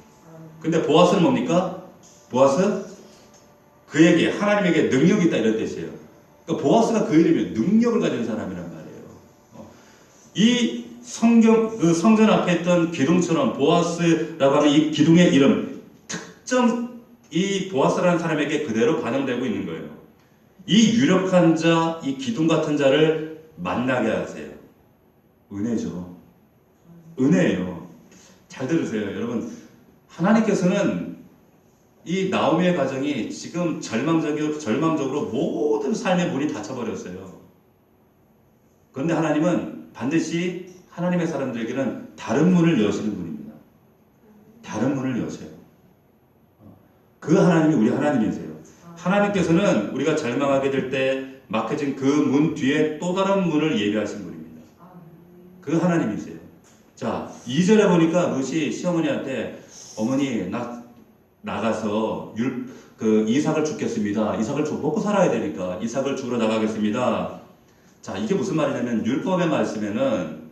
근데 보아스는 뭡니까? 보아스? 그에게 하나님에게 능력이 있다 이런 뜻이에요. 그러니까 보아스가 그 이름이 능력을 가진 사람이란 말이에요. 이 성전 앞에 있던 기둥처럼 보아스라고 하는 이 기둥의 이름 특정 이 보아스라는 사람에게 그대로 반영되고 있는 거예요. 이 유력한 자, 이 기둥 같은 자를 만나게 하세요. 은혜죠. 은혜예요. 잘 들으세요. 여러분, 하나님께서는 이 나오미의 가정이 지금 절망적으로 모든 삶의 문이 닫혀버렸어요. 그런데 하나님은 반드시 하나님의 사람들에게는 다른 문을 여시는 분입니다. 다른 문을 여셔요. 그 하나님이 우리 하나님이세요. 하나님께서는 우리가 절망하게 될 때 막혀진 그 문 뒤에 또 다른 문을 예비하신 분입니다. 그 하나님이세요. 자, 2절에 보니까 룻이 시어머니한테 어머니 나가서 이삭을 죽겠습니다. 이삭을 먹고 살아야 되니까 이삭을 죽으러 나가겠습니다. 자, 이게 무슨 말이냐면 율법의 말씀에는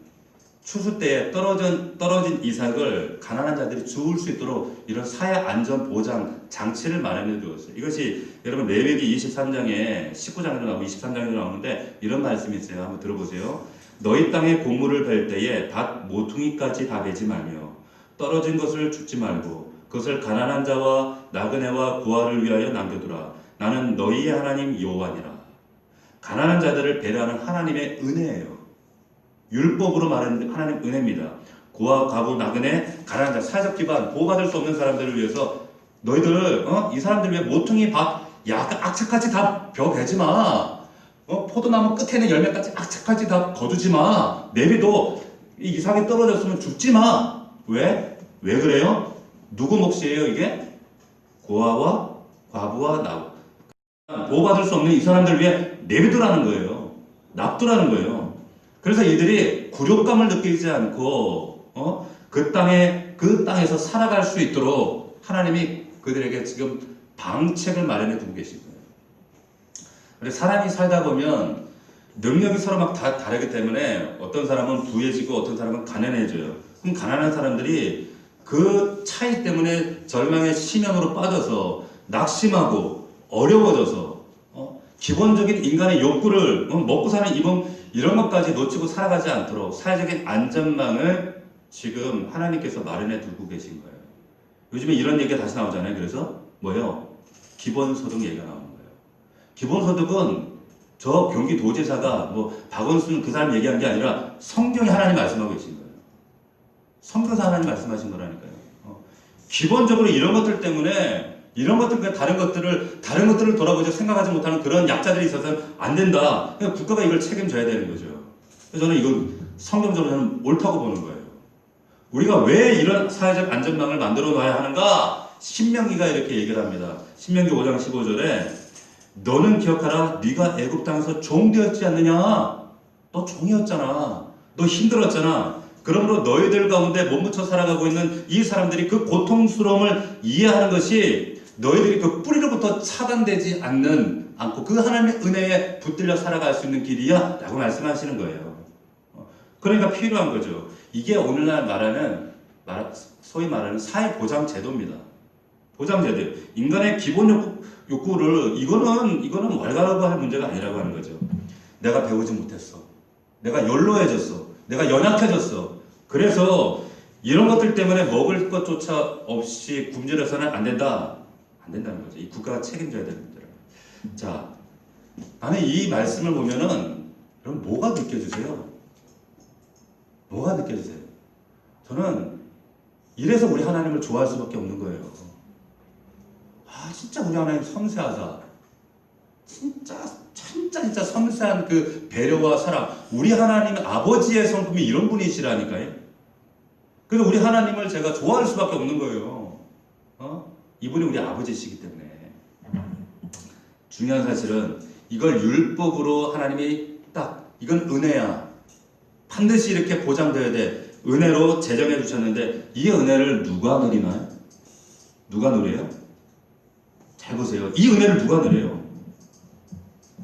추수 때에 떨어진 이삭을 가난한 자들이 주울 수 있도록 이런 사회 안전 보장 장치를 마련해 두었어요. 이것이 여러분 레위기 23장에 19장에도 나오고 23장에도 나오는데 이런 말씀이 있어요. 한번 들어보세요. 너희 땅에 곡물을 벨 때에 밭 모퉁이까지 다 베지 말며 떨어진 것을 줍지 말고 그것을 가난한 자와 나그네와 고아를 위하여 남겨두라. 나는 너희의 하나님 여호와니라. 가난한 자들을 배려하는 하나님의 은혜예요. 율법으로 말하는 하나님 은혜입니다. 고아, 과부, 나그네, 가난한 자, 사회적 기반, 보호받을 수 없는 사람들을 위해서 너희들 이 사람들 위해 모퉁이 밥, 악착같이 다 벼 베지 마. 포도나무 끝에 있는 열매까지 악착같이 다 거두지 마. 내비도 이삭이 떨어졌으면 죽지 마. 왜? 왜 그래요? 누구 몫이에요 이게? 고아와 과부와 나우. 보호받을 수 없는 이 사람들 위해 내비두라는 거예요. 납두라는 거예요. 그래서 이들이 굴욕감을 느끼지 않고 그 땅에서 살아갈 수 있도록 하나님이 그들에게 지금 방책을 마련해 두고 계신 거예요. 근데 사람이 살다 보면 능력이 서로 막 다 다르기 때문에 어떤 사람은 부해지고 어떤 사람은 가난해져요. 그럼 가난한 사람들이 그 차이 때문에 절망의 심연으로 빠져서 낙심하고 어려워져서 기본적인 인간의 욕구를 먹고 사는 이런 것까지 놓치고 살아가지 않도록 사회적인 안전망을 지금 하나님께서 마련해 두고 계신 거예요. 요즘에 이런 얘기가 다시 나오잖아요. 그래서 뭐예요? 기본소득 얘기가 나오는 거예요. 기본소득은 저 경기도지사가 박원순 그 사람 얘기한 게 아니라 성경이 하나님 말씀하고 계신 거예요. 성경에서 하나님 말씀하신 거라니까요. 기본적으로 이런 것들 때문에 이런 것들 다른 것들을 돌아보지 생각하지 못하는 그런 약자들이 있어서는 안 된다. 그러니까 국가가 이걸 책임져야 되는 거죠. 그래서 저는 이건 성경적으로 저는 옳다고 보는 거예요. 우리가 왜 이런 사회적 안전망을 만들어 놔야 하는가? 신명기가 이렇게 얘기를 합니다. 신명기 5장 15절에 너는 기억하라. 네가 애굽 땅에서 종되었지 않느냐? 너 종이었잖아. 너 힘들었잖아. 그러므로 너희들 가운데 몸부쳐 살아가고 있는 이 사람들이 그 고통스러움을 이해하는 것이 너희들이 그 뿌리로부터 차단되지 않고 그 하나님의 은혜에 붙들려 살아갈 수 있는 길이야 라고 말씀하시는 거예요. 그러니까 필요한 거죠. 이게 오늘날 소위 말하는 사회보장제도입니다. 보장제도. 인간의 기본 욕구를 이거는 왈가라고 할 문제가 아니라고 하는 거죠. 내가 배우지 못했어. 내가 연로해졌어. 내가 연약해졌어. 그래서 이런 것들 때문에 먹을 것조차 없이 굶주려서는 안 된다. 안 된다는 거죠. 이 국가가 책임져야 되는 문제라. 자, 나는 이 말씀을 보면은 여러분 뭐가 느껴지세요? 뭐가 느껴지세요? 저는 이래서 우리 하나님을 좋아할 수밖에 없는 거예요. 진짜 우리 하나님 섬세하다. 진짜 섬세한 그 배려와 사랑. 우리 하나님 아버지의 성품이 이런 분이시라니까요. 그래서 우리 하나님을 제가 좋아할 수밖에 없는 거예요. 이분이 우리 아버지시기 때문에. 중요한 사실은 이걸 율법으로 하나님이 이건 은혜야. 반드시 이렇게 보장되어야 돼. 은혜로 제정해 주셨는데 이 은혜를 누가 누리나요? 누가 누려요? 잘 보세요. 이 은혜를 누가 누려요?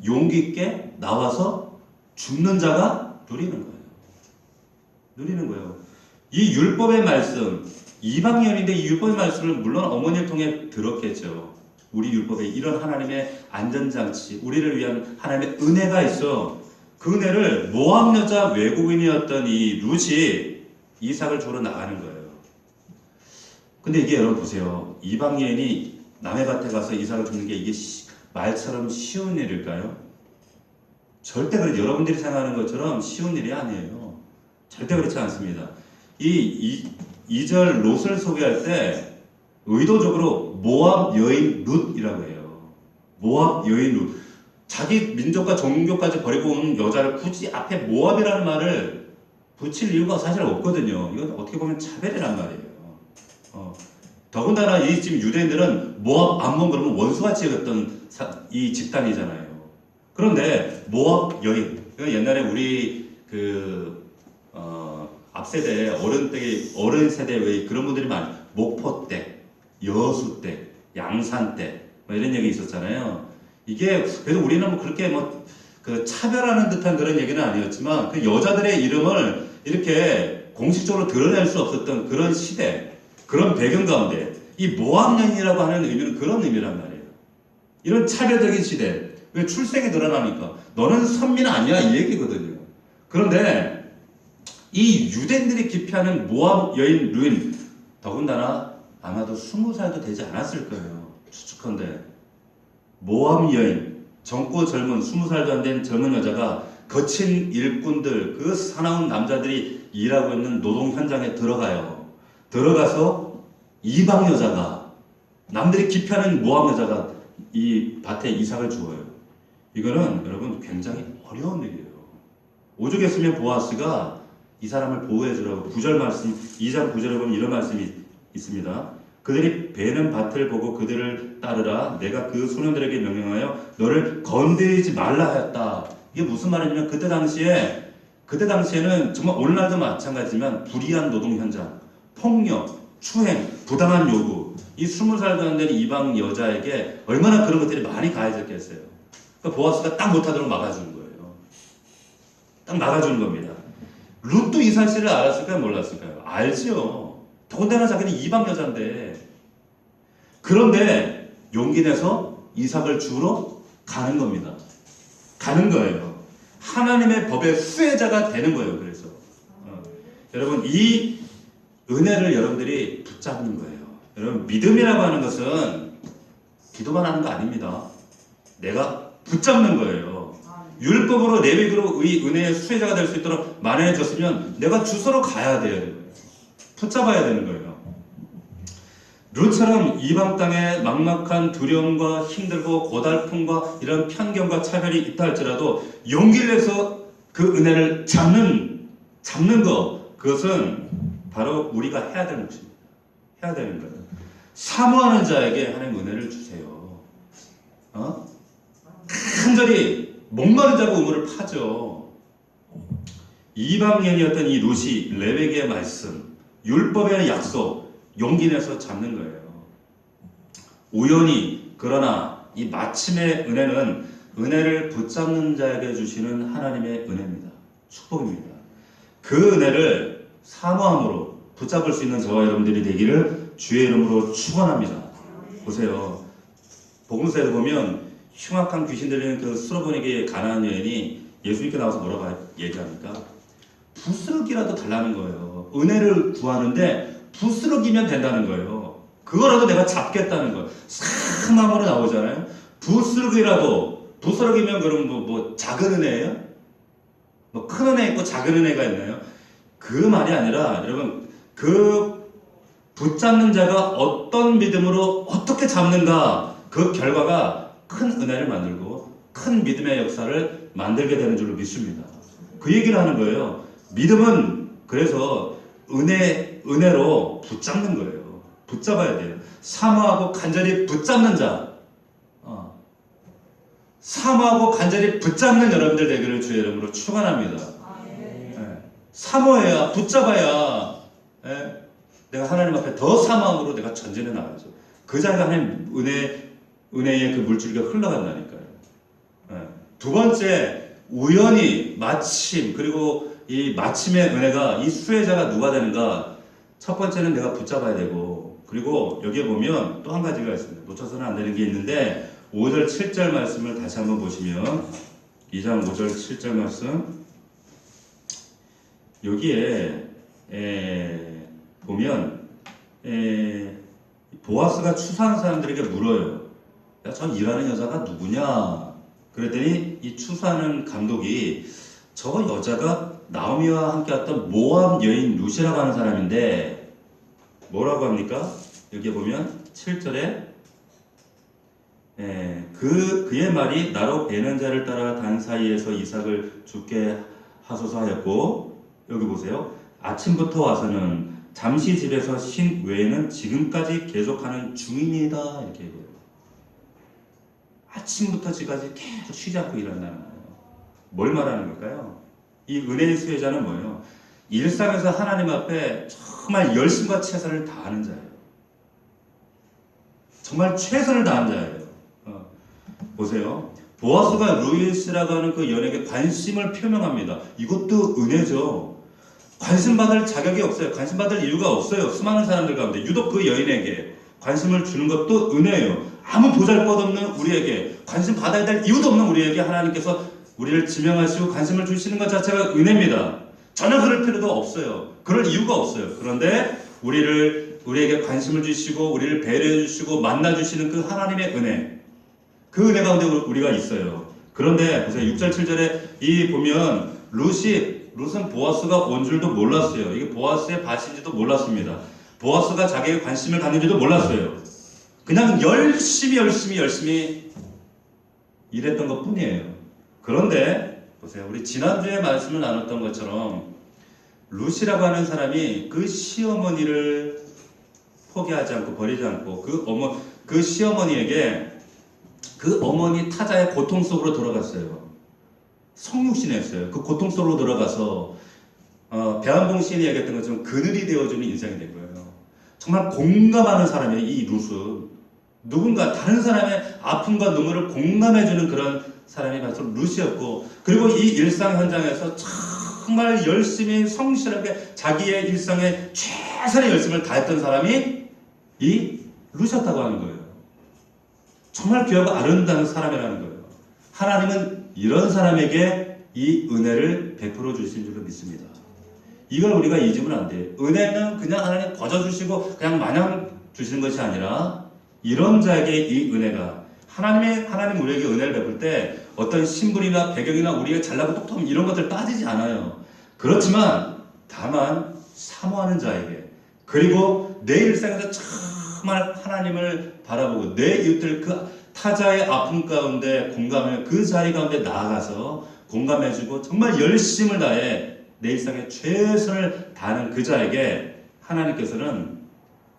용기 있게 나와서 죽는 자가 누리는 거예요. 누리는 거예요. 이 율법의 말씀, 이방인인데 이 율법의 말씀을 물론 어머니를 통해 들었겠죠. 우리 율법에 이런 하나님의 안전장치, 우리를 위한 하나님의 은혜가 있어. 그 은혜를 모압 여자 외국인이었던 이 룻이 이삭을 주러 나가는 거예요. 근데 이게 여러분 보세요. 이방 여인이 남의 밭에 가서 이삭을 줍는 게 이게 말처럼 쉬운 일일까요? 절대 그렇지. 여러분들이 생각하는 것처럼 쉬운 일이 아니에요. 절대 그렇지 않습니다. 이 2절 롯을 소개할 때 의도적으로 모압 여인 룻이라고 해요. 모압 여인 룻. 자기 민족과 종교까지 버리고 온 여자를 굳이 앞에 모압이라는 말을 붙일 이유가 사실 없거든요. 이건 어떻게 보면 차별이란 말이에요. 더군다나 이 지금 유대인들은 모압 암몬 그러면 원수같이 여겼던 이 집단이잖아요. 그런데 모압 여인, 옛날에 우리 앞세대 어른 세대 왜 그런 분들이 많이 목포 때, 여수 때, 양산 때 이런 얘기 있었잖아요. 이게 그래도 우리는 그렇게 그 차별하는 듯한 그런 얘기는 아니었지만 그 여자들의 이름을 이렇게 공식적으로 드러낼 수 없었던 그런 시대, 그런 배경 가운데 이 모압 여인이라고 하는 의미는 그런 의미란 말이에요. 이런 차별적인 시대, 왜 출생이 드러나니까 너는 선민 아니야 이 얘기거든요. 그런데 이 유대인들이 기피하는 모압 여인 룻, 더군다나 아마도 20살도 되지 않았을 거예요. 추측컨대 모압 여인, 젊고 젊은 20살도 안 된 젊은 여자가 거친 일꾼들, 그 사나운 남자들이 일하고 있는 노동 현장에 들어가요. 들어가서 이방 여자가, 남들이 기피하는 모압 여자가 이 밭에 이삭을 주어요. 이거는 여러분 굉장히 어려운 일이에요. 오죽했으면 보아스가 이 사람을 보호해 주라고 9절 말씀, 2장 9절에 보면 이런 말씀이 있습니다. 그들이 베는 밭을 보고 그들을 따르라. 내가 그 소년들에게 명령하여 너를 건드리지 말라 하였다. 이게 무슨 말이냐면 그때 당시에는 정말 오늘날도 마찬가지지만 불의한 노동 현장, 폭력, 추행, 부당한 요구, 이 20살도 안 되는 이방 여자에게 얼마나 그런 것들이 많이 가해졌겠어요. 그러니까 보아스가 딱 못하도록 막아주는 거예요. 딱 막아주는 겁니다. 룻도 이 사실을 알았을까요? 몰랐을까요? 알지요. 더군다나 자기는 이방 여자인데. 그런데 용기 내서 이삭을 주러 가는 겁니다. 가는 거예요. 하나님의 법의 수혜자가 되는 거예요. 그래서 여러분 이 은혜를 여러분들이 붙잡는 거예요. 여러분 믿음이라고 하는 것은 기도만 하는 거 아닙니다. 내가 붙잡는 거예요. 율법으로 내위로 이 은혜의 수혜자가 될 수 있도록 마련해 줬으면 내가 주소로 가야 돼요. 붙잡아야 되는 거예요. 룻처럼 이방 땅에 막막한 두려움과 힘들고 고달픔과 이런 편견과 차별이 있다 할지라도 용기를 내서 그 은혜를 잡는 것, 그것은 바로 우리가 해야 되는 것입니다. 해야 되는 거예요. 사모하는 자에게 하나님 은혜를 주세요. 간절히 목마른 자고 우물을 파죠. 이방인이었던 이 룻이 레위기의 말씀, 율법의 약속, 용기 내서 잡는 거예요. 우연히, 그러나 이 마침의 은혜는 은혜를 붙잡는 자에게 주시는 하나님의 은혜입니다. 축복입니다. 그 은혜를 사모함으로 붙잡을 수 있는 저와 여러분들이 되기를 주의 이름으로 축원합니다. 보세요. 복음서에 보면 흉악한 귀신 들리는 그 수로보니게 가나안 여인이 예수님께 나와서 뭐라고 얘기합니까? 부스러기라도 달라는 거예요. 은혜를 구하는데 부스러기면 된다는 거예요. 그거라도 내가 잡겠다는 거예요. 사망으로 나오잖아요. 부스러기면 그럼 뭐 작은 은혜예요? 뭐 큰 은혜 있고 작은 은혜가 있나요? 그 말이 아니라 여러분 그 붙잡는 자가 어떤 믿음으로 어떻게 잡는가, 그 결과가 큰 은혜를 만들고 큰 믿음의 역사를 만들게 되는 줄로 믿습니다. 그 얘기를 하는 거예요. 믿음은 그래서 은혜로 붙잡는 거예요. 붙잡아야 돼요. 사모하고 간절히 붙잡는 자, 사모하고 간절히 붙잡는 여러분들 되기를 주의 이름으로 축원합니다. 사모해야, 붙잡아야 내가 하나님 앞에 더 사모함으로 내가 전진해 나가죠. 그 자리가 하나님 은혜의 그 물줄기가 흘러간다니까요. 두 번째, 우연히 마침, 그리고 이 마침의 은혜가, 이 수혜자가 누가 되는가? 첫 번째는 내가 붙잡아야 되고, 그리고 여기에 보면 또 한 가지가 있습니다. 놓쳐서는 안 되는 게 있는데 5절 7절 말씀을 다시 한번 보시면 2장 5절 7절 말씀, 여기에 보면 보아스가 추수하는 사람들에게 물어요. 야, 전 일하는 여자가 누구냐? 그랬더니 이 추수하는 감독이 저 여자가 나오미와 함께 왔던 모압 여인 룻이라고 하는 사람인데 뭐라고 합니까? 여기 보면 7절에 그의 말이 나로 베는 자를 따라 단 사이에서 이삭을 죽게 하소서 하였고, 여기 보세요. 아침부터 와서는 잠시 집에서 쉰 외에는 지금까지 계속하는 중인이다, 이렇게 얘기해요. 아침부터 지금까지 계속 쉬지 않고 일한다는 거예요. 뭘 말하는 걸까요? 이 은혜의 수혜자는 뭐예요? 일상에서 하나님 앞에 정말 열심과 최선을 다하는 자예요. 정말 최선을 다하는 자예요. 보세요. 보아스가 루이스라고 하는 그 연예계 관심을 표명합니다. 이것도 은혜죠. 관심 받을 자격이 없어요. 관심 받을 이유가 없어요. 수많은 사람들 가운데 유독 그 여인에게 관심을 주는 것도 은혜예요. 아무 보잘것없는 우리에게, 관심 받아야 될 이유도 없는 우리에게 하나님께서 우리를 지명하시고 관심을 주시는 것 자체가 은혜입니다. 전혀 그럴 필요도 없어요. 그럴 이유가 없어요. 그런데 우리에게 관심을 주시고 우리를 배려해 주시고 만나 주시는 그 하나님의 은혜, 그 은혜 가운데 우리가 있어요. 그런데 보세요. 6절 7절에 이 보면 룻은 보아스가 온 줄도 몰랐어요. 이게 보아스의 밭인지도 몰랐습니다. 보아스가 자기에게 관심을 갖는지도 몰랐어요. 그냥 열심히 일했던 것 뿐이에요. 그런데 보세요. 우리 지난주에 말씀을 나눴던 것처럼 룻이라고 하는 사람이 그 시어머니를 포기하지 않고 버리지 않고 그 시어머니에게 그 어머니 타자의 고통 속으로 들어갔어요. 성육신했어요. 그 고통 속으로 들어가서 배한봉 시인이 얘기했던 것처럼 그늘이 되어주는 인생이 된 거예요. 정말 공감하는 사람이에요. 이 룻은 누군가 다른 사람의 아픔과 눈물을 공감해주는 그런 사람이 바로 룻이었고, 그리고 이 일상 현장에서 정말 열심히 성실하게 자기의 일상에 최선의 열심을 다했던 사람이 이 룻이었다고 하는 거예요. 정말 귀하고 아름다운 사람이라는 거예요. 하나님은 이런 사람에게 이 은혜를 베풀어 주신 줄로 믿습니다. 이걸 우리가 잊으면 안 돼요. 은혜는 그냥 하나님 거저 주시고 그냥 마냥 주시는 것이 아니라 이런 자에게 이 은혜가 하나님 우리에게 은혜를 베풀 때 어떤 신분이나 배경이나 우리가 잘나고 똑똑함 이런 것들 따지지 않아요. 그렇지만 다만 사모하는 자에게, 그리고 내 일상에서 정말 하나님을 바라보고 내 이웃들 그 타자의 아픔 가운데 공감해 그 자리 가운데 나아가서 공감해주고 정말 열심을 다해 내 일상에 최선을 다하는 그 자에게 하나님께서는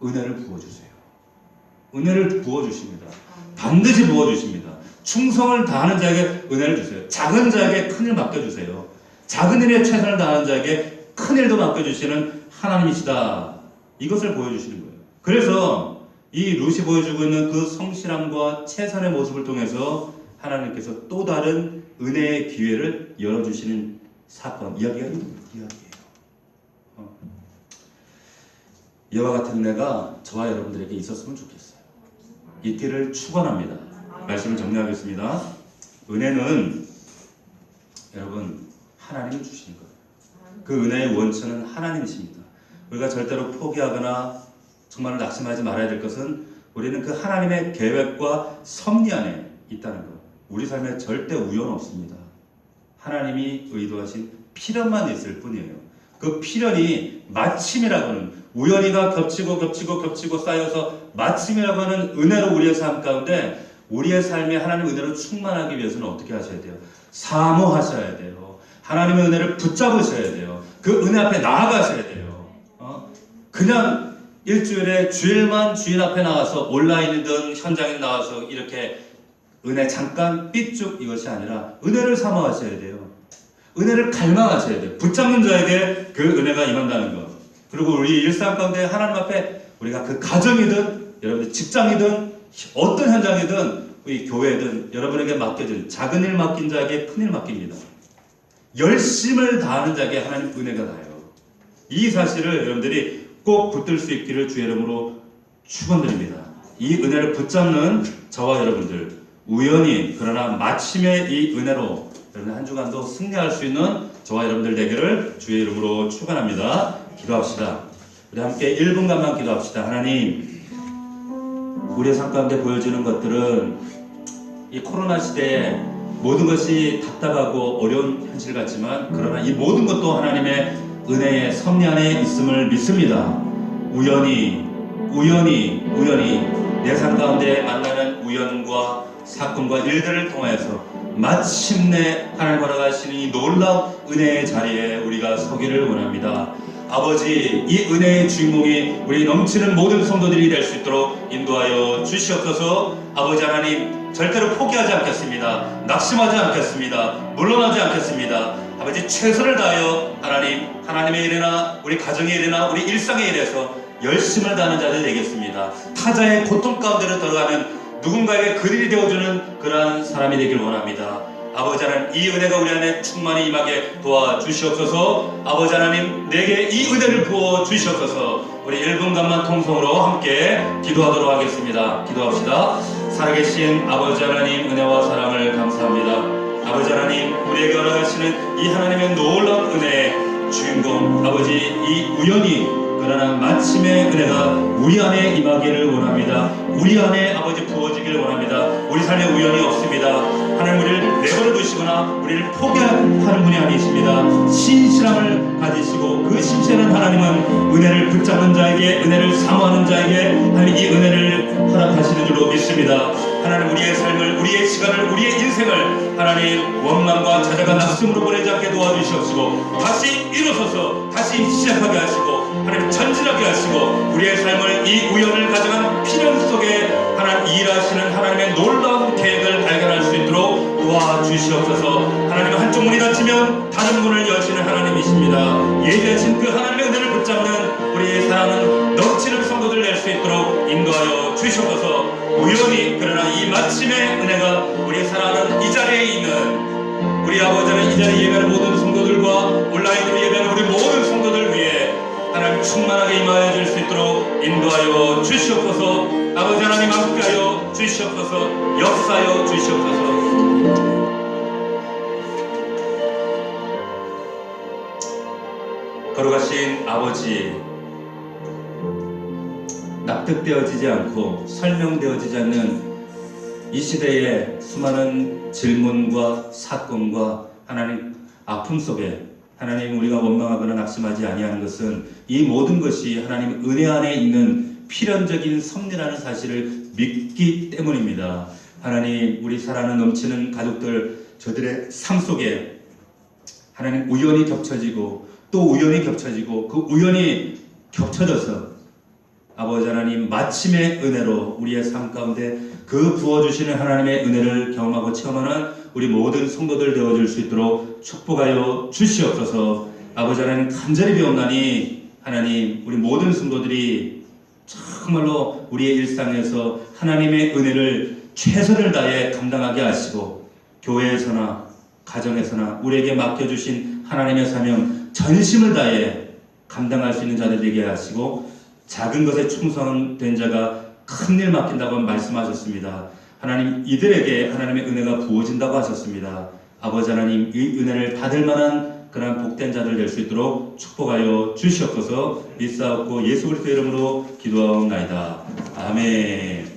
은혜를 부어주세요. 은혜를 부어주십니다. 반드시 부어주십니다. 충성을 다하는 자에게 은혜를 주세요. 작은 자에게 큰일 맡겨주세요. 작은 일에 최선을 다하는 자에게 큰 일도 맡겨주시는 하나님이시다. 이것을 보여주시는 거예요. 그래서 이 룻이 보여주고 있는 그 성실함과 최선의 모습을 통해서 하나님께서 또 다른 은혜의 기회를 열어주시는 사건, 이야기예요. 이와 같은 은혜가 저와 여러분들에게 있었으면 좋겠어요. 있기를 축원합니다. 말씀을 정리하겠습니다. 은혜는 여러분 하나님이 주시는 거예요. 그 은혜의 원천은 하나님이십니다. 우리가 절대로 포기하거나 정말 낙심하지 말아야 될 것은 우리는 그 하나님의 계획과 섭리 안에 있다는 것. 우리 삶에 절대 우연 없습니다. 하나님이 의도하신 필연만 있을 뿐이에요. 그 필연이 마침이라고 하는, 우연히가 겹치고 쌓여서 마침이라고 하는 은혜로 우리의 삶 가운데 우리의 삶이 하나님의 은혜로 충만하기 위해서는 어떻게 하셔야 돼요? 사모하셔야 돼요. 하나님의 은혜를 붙잡으셔야 돼요. 그 은혜 앞에 나아가셔야 돼요. 그냥 일주일에 주일만 주인 앞에 나와서 온라인이든 현장에 나와서 이렇게 은혜 잠깐 삐쭉 이것이 아니라 은혜를 사모하셔야 돼요. 은혜를 갈망하셔야 돼요. 붙잡는 자에게 그 은혜가 임한다는 것. 그리고 우리 일상 가운데 하나님 앞에 우리가 그 가정이든 여러분들 직장이든 어떤 현장이든 우리 교회든 여러분에게 맡겨진 작은 일 맡긴 자에게 큰 일 맡깁니다. 열심을 다하는 자에게 하나님 은혜가 닿아요. 이 사실을 여러분들이 꼭 붙들 수 있기를 주의 이름으로 축원드립니다. 이 은혜를 붙잡는 저와 여러분들, 우연히 그러나 마침의 이 은혜로 여러분 한 주간도 승리할 수 있는 저와 여러분들 되기를 주의 이름으로 축원합니다. 기도합시다. 우리 함께 1분간만 기도합시다. 하나님, 우리의 삶 가운데 보여지는 것들은 이 코로나 시대에 모든 것이 답답하고 어려운 현실 같지만, 그러나 이 모든 것도 하나님의 은혜의 섭리 안에 있음을 믿습니다. 우연히 내 삶 가운데 만나는 우연과 사건과 일들을 통해서 마침내 하나님 허락하시는 이 놀라운 은혜의 자리에 우리가 서기를 원합니다. 아버지, 이 은혜의 주인공이 우리 넘치는 모든 성도들이 될 수 있도록 인도하여 주시옵소서. 아버지 하나님, 절대로 포기하지 않겠습니다. 낙심하지 않겠습니다. 물러나지 않겠습니다. 아버지, 최선을 다하여 하나님의 일이나 우리 가정의 일이나 우리 일상의 일에서 열심을 다하는 자들 되겠습니다. 타자의 고통 가운데로 들어가는 누군가에게 그늘이 되어주는 그러한 사람이 되길 원합니다. 아버지 하나님, 이 은혜가 우리 안에 충만히 임하게 도와주시옵소서. 아버지 하나님, 내게 이 은혜를 부어 주시옵소서. 우리 1분간만 통성으로 함께 기도하도록 하겠습니다. 기도합시다. 살아계신 아버지 하나님, 은혜와 사랑을 감사합니다. 아버지 하나님, 우리에게 허락하시는 이 하나님의 놀라운 은혜의 주인공, 아버지, 이 우연히 그러나 마침의 은혜가 우리 안에 임하기를 원합니다. 우리 안에 아버지 부어지기를 원합니다. 우리 삶에 우연이 없습니다. 하나님, 우리를 내버려 그러나 우리를 포기하는 분이 아니십니다. 신실함을 가지시고 그 신실한 하나님은 은혜를 붙잡는 자에게, 은혜를 사모하는 자에게 하나님 이 은혜를 허락하시는 줄로 믿습니다. 하나님 우리의 삶을, 우리의 시간을, 우리의 인생을 하나님 원망과 찾아가 낙심으로 보내지 않게 도와주시옵시고 다시 일어서서 다시 시작하게 하시고 하나님 전진하게 하시고 우리의 삶을 이 우연을 가져간 필연 속에 하나님 일하시는 하나님의 놀라운 계획을 발견할 수 있도록 도와주시옵소서. 하나님 한쪽 문이 닫히면 다른 문을 여시는 하나님이십니다. 예비하신 그 하나님의 은혜를 붙잡는 우리의 사랑은 넘치는 성도들 낼 수 있도록 인도하여 주시옵소서. 우연히 그러나 이 마침의 은혜가 우리 사랑하는 이 자리에 있는 우리 아버지는 이 자리에 예배하는 모든 성도들과 온라인으로 예배하는 우리 모든 성도들 위해 하나님 충만하게 임하여 줄 수 있도록 인도하여 주시옵소서. 아버지 하나님 함께하여 주시옵소서. 역사하여 주시옵소서. 걸어가신 아버지, 납득되어지지 않고 설명되어지지 않는 이 시대의 수많은 질문과 사건과 하나님 아픔 속에 하나님 우리가 원망하거나 낙심하지 아니하는 것은 이 모든 것이 하나님 은혜 안에 있는 필연적인 섭리라는 사실을 믿기 때문입니다. 하나님 우리 사랑하는 넘치는 가족들 저들의 삶 속에 하나님 우연히 겹쳐지고 또 우연히 겹쳐지고 그 우연히 겹쳐져서 아버지 하나님 마침의 은혜로 우리의 삶 가운데 그 부어주시는 하나님의 은혜를 경험하고 체험하는 우리 모든 성도들 되어줄 수 있도록 축복하여 주시옵소서. 아버지 하나님 간절히 비옵나니 하나님 우리 모든 성도들이 정말로 우리의 일상에서 하나님의 은혜를 최선을 다해 감당하게 하시고 교회에서나 가정에서나 우리에게 맡겨주신 하나님의 사명 전심을 다해 감당할 수 있는 자들 되게 하시고 작은 것에 충성된 자가 큰 일 맡긴다고 말씀하셨습니다. 하나님 이들에게 하나님의 은혜가 부어진다고 하셨습니다. 아버지 하나님 이 은혜를 받을 만한 그런 복된 자들 될 수 있도록 축복하여 주시옵소서. 믿사옵고 예수 그리스도 이름으로 기도하옵나이다. 아멘.